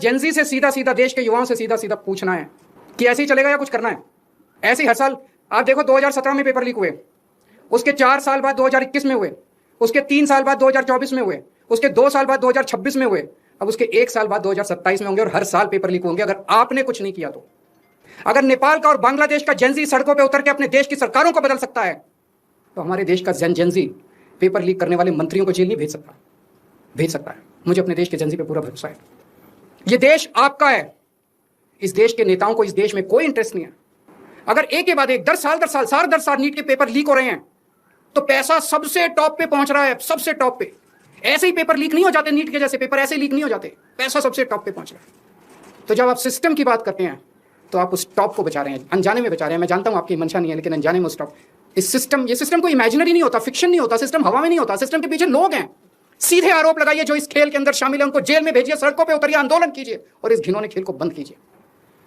Gen Z से सीधा सीधा देश के युवाओं से सीधा सीधा पूछना है कि ऐसे ही चलेगा या कुछ करना है। ऐसे ही हर साल आप देखो 2017 में पेपर लीक हुए, उसके 4 साल बाद 2021 में हुए, उसके 3 साल बाद 2024 में हुए, उसके 2 साल बाद 2026 में हुए, अब उसके 1 साल बाद 2027 में होंगे और हर साल पेपर लीक होंगे अगर आपने कुछ नहीं किया तो। अगर नेपाल का और बांग्लादेश का जेनजी सड़कों पर उतर के अपने देश की सरकारों को बदल सकता है तो हमारे देश का जेनजी पेपर लीक करने वाले मंत्रियों को जेल नहीं भेज सकता है। मुझे अपने देश के जेनजी पे पूरा भरोसा है। ये देश आपका है। इस देश के नेताओं को इस देश में कोई इंटरेस्ट नहीं है। अगर एक के बाद एक 10 साल नीट के पेपर लीक हो रहे हैं तो पैसा सबसे टॉप पे पहुंच रहा है, सबसे टॉप पे। ऐसे ही पेपर लीक नहीं हो जाते, नीट के जैसे पेपर ऐसे लीक नहीं हो जाते, पैसा सबसे टॉप पे पहुंच रहा है। तो जब आप सिस्टम की बात करते हैं तो आप उस टॉप को बचा रहे हैं, अनजाने में बचा रहे हैं। मैं जानता हूं आपकी मंशा नहीं है, लेकिन अनजाने में उस टॉप ये सिस्टम कोई इमेजिनरी नहीं होता, फिक्शन नहीं होता, सिस्टम हवा में नहीं होता, सिस्टम के पीछे लोग हैं। सीधे आरोप लगाइए जो इस खेल के अंदर शामिल है उनको जेल में भेजिए, सड़कों पे उतरिए, आंदोलन कीजिए और इस घिनौने खेल को बंद कीजिए।